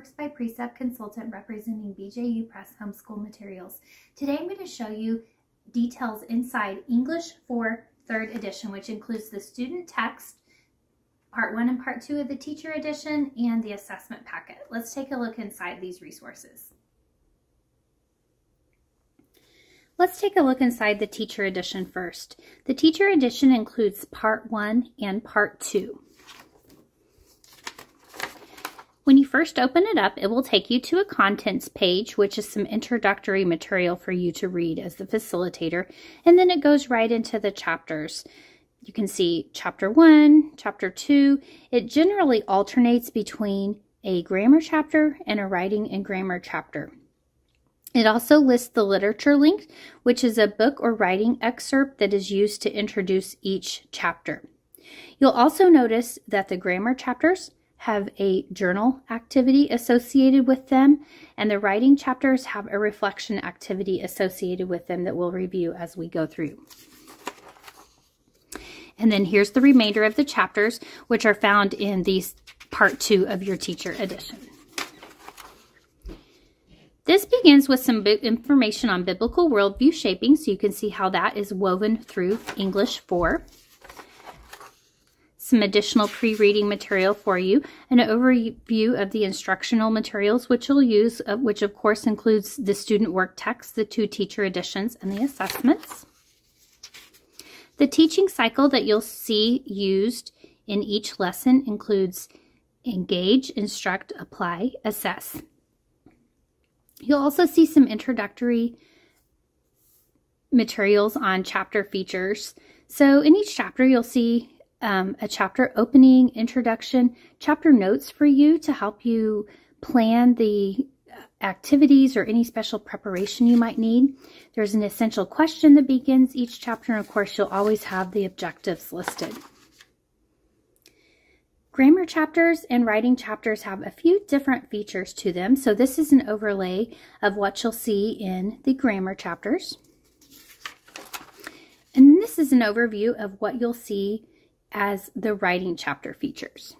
Works by Precept consultant representing BJU Press Homeschool materials. Today I'm going to show you details inside English for 3rd edition, which includes the student text, part 1 and part 2 of the teacher edition, and the assessment packet. Let's take a look inside these resources. Let's take a look inside the teacher edition first. The teacher edition includes part 1 and part 2. When you first open it up, it will take you to a contents page, which is some introductory material for you to read as the facilitator, and then it goes right into the chapters. You can see chapter 1, chapter 2. It generally alternates between a grammar chapter and a writing and grammar chapter. It also lists the literature link, which is a book or writing excerpt that is used to introduce each chapter. You'll also notice that the grammar chapters have a journal activity associated with them, and the writing chapters have a reflection activity associated with them that we'll review as we go through. And then here's the remainder of the chapters, which are found in these part 2 of your teacher edition. This begins with some information on biblical worldview shaping, so you can see how that is woven through English 4. Some additional pre-reading material for you, an overview of the instructional materials which you'll use, which of course includes the student work text, the 2 teacher editions, and the assessments. The teaching cycle that you'll see used in each lesson includes engage, instruct, apply, assess. You'll also see some introductory materials on chapter features. So in each chapter, you'll see a chapter opening, introduction, chapter notes for you to help you plan the activities or any special preparation you might need. There's an essential question that begins each chapter, and of course you'll always have the objectives listed. Grammar chapters and writing chapters have a few different features to them, so this is an overlay of what you'll see in the grammar chapters. And this is an overview of what you'll see as the writing chapter features.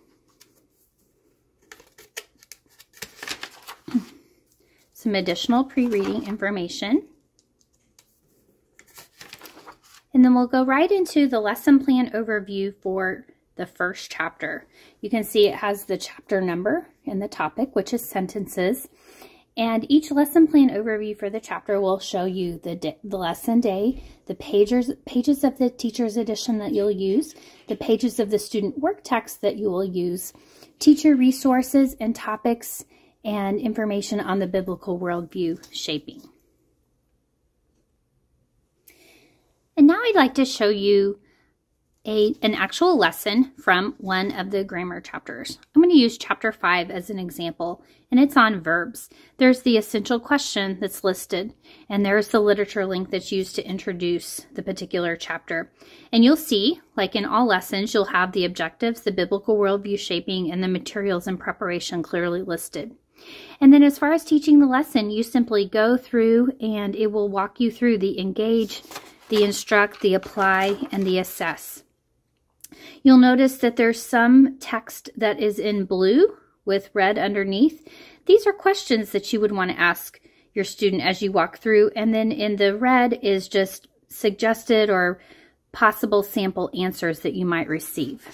Some additional pre-reading information. And then we'll go right into the lesson plan overview for the first chapter. You can see it has the chapter number and the topic, which is sentences. And each lesson plan overview for the chapter will show you the lesson day, the pages of the teacher's edition that you'll use, the pages of the student work text that you will use, teacher resources and topics, and information on the biblical worldview shaping. And now I'd like to show you an actual lesson from one of the grammar chapters. I'm going to use chapter 5 as an example, and it's on verbs. There's the essential question that's listed, and there's the literature link that's used to introduce the particular chapter. And you'll see, like in all lessons, you'll have the objectives, the biblical worldview shaping, and the materials and preparation clearly listed. And then as far as teaching the lesson, you simply go through and it will walk you through the engage, the instruct, the apply, and the assess. You'll notice that there's some text that is in blue with red underneath. These are questions that you would want to ask your student as you walk through, and then in the red is just suggested or possible sample answers that you might receive.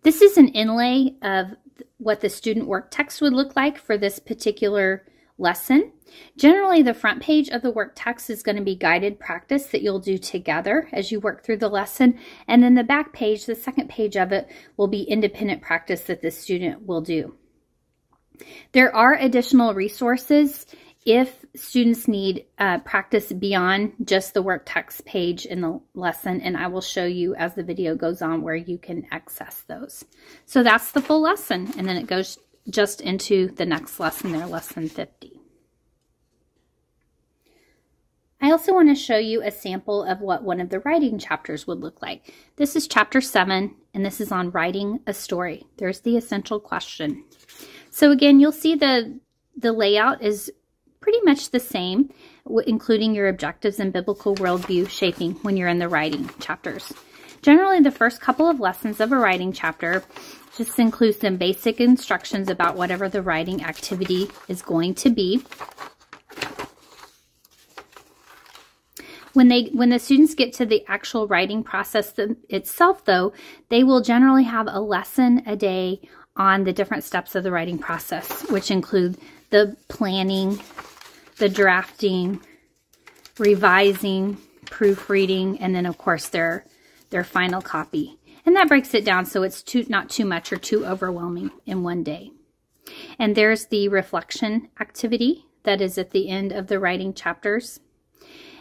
This is an inlay of what the student work text would look like for this particular lesson. Generally, the front page of the work text is going to be guided practice that you'll do together as you work through the lesson. And then the back page, the second page of it, will be independent practice that the student will do. There are additional resources if students need practice beyond just the work text page in the lesson, and I will show you as the video goes on where you can access those. So that's the full lesson, and then it goes just into the next lesson there, lesson 50. I also want to show you a sample of what one of the writing chapters would look like. This is chapter 7, and this is on writing a story. There's the essential question. So again, you'll see the layout is pretty much the same, including your objectives and biblical worldview shaping when you're in the writing chapters. Generally, the first couple of lessons of a writing chapter just includes some basic instructions about whatever the writing activity is going to be. When the students get to the actual writing process itself, though, they will generally have a lesson a day on the different steps of the writing process, which include the planning, the drafting, revising, proofreading, and then, of course, their final copy. And that breaks it down so it's not too much or too overwhelming in one day. And there's the reflection activity that is at the end of the writing chapters.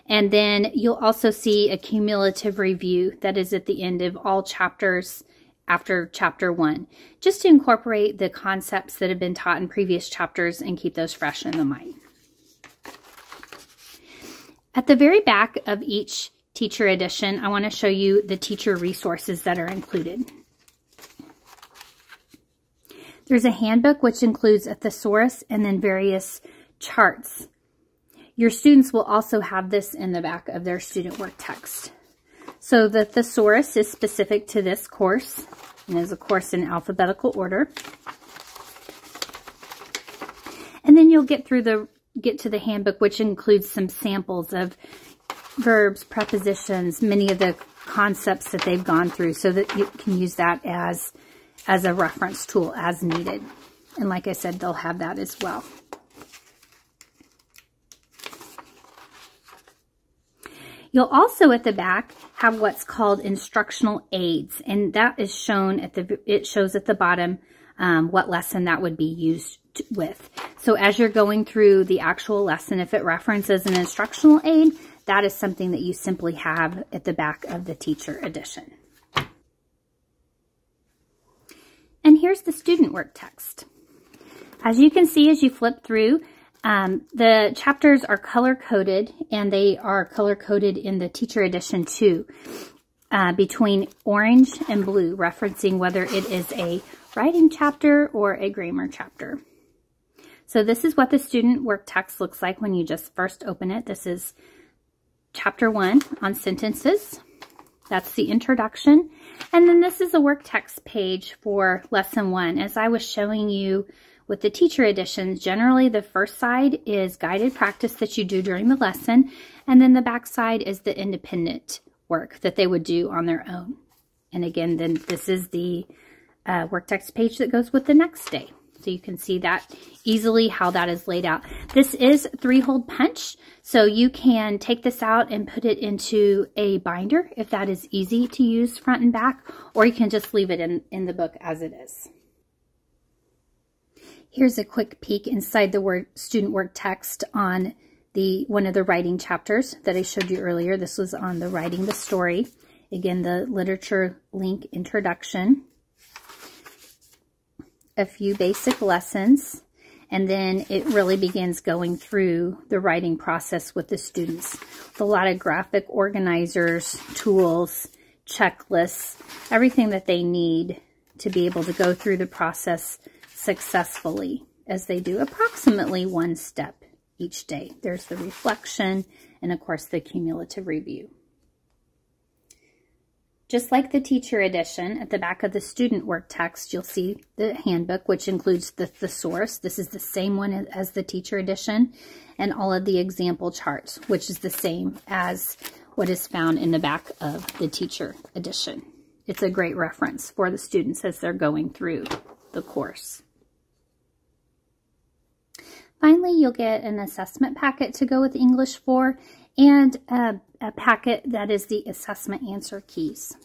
And then you'll also see a cumulative review that is at the end of all chapters after chapter 1, just to incorporate the concepts that have been taught in previous chapters and keep those fresh in the mind. At the very back of each teacher edition, I want to show you the teacher resources that are included. There's a handbook which includes a thesaurus and then various charts. Your students will also have this in the back of their student work text. So the thesaurus is specific to this course and is, of course, in alphabetical order. And then you'll get to the handbook, which includes some samples of verbs, prepositions, many of the concepts that they've gone through, so that you can use that as a reference tool as needed. And like I said, they'll have that as well. You'll also at the back have what's called instructional aids, and that is shown it shows at the bottom what lesson that would be used with. So as you're going through the actual lesson, if it references an instructional aid, that is something that you simply have at the back of the teacher edition. And here's the student work text. As you can see, as you flip through, the chapters are color-coded, and they are color-coded in the teacher edition too, between orange and blue, referencing whether it is a writing chapter or a grammar chapter. So this is what the student work text looks like when you just first open it. This is chapter 1 on sentences. That's the introduction. And then this is a work text page for lesson 1. As I was showing you with the teacher editions, generally the first side is guided practice that you do during the lesson, and then the back side is the independent work that they would do on their own. And again, then this is the work text page that goes with the next day. So you can see that easily how that is laid out. This is 3-hole punch, so you can take this out and put it into a binder if that is easy to use front and back, or you can just leave it in the book as it is. Here's a quick peek inside the student work text on one of the writing chapters that I showed you earlier. This was on the writing the story. Again, the literature link introduction, a few basic lessons, and then it really begins going through the writing process with the students. With a lot of graphic organizers, tools, checklists, everything that they need to be able to go through the process successfully, as they do approximately one step each day. There's the reflection and, of course, the cumulative review. Just like the teacher edition, at the back of the student work text, you'll see the handbook, which includes the thesaurus. This is the same one as the teacher edition, and all of the example charts, which is the same as what is found in the back of the teacher edition. It's a great reference for the students as they're going through the course. Finally, you'll get an assessment packet to go with English 4 and a packet that is the assessment answer keys.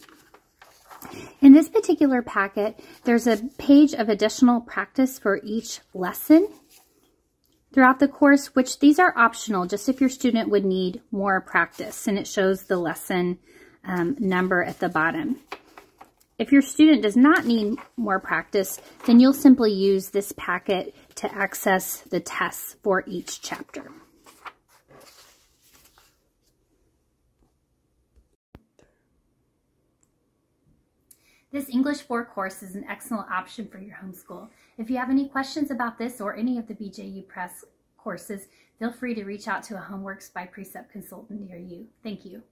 In this particular packet, there's a page of additional practice for each lesson throughout the course, which these are optional, just if your student would need more practice, and it shows the lesson number at the bottom. If your student does not need more practice, then you'll simply use this packet to access the tests for each chapter. This English 4 course is an excellent option for your homeschool. If you have any questions about this or any of the BJU Press courses, feel free to reach out to a Homeworks by Precept consultant near you. Thank you.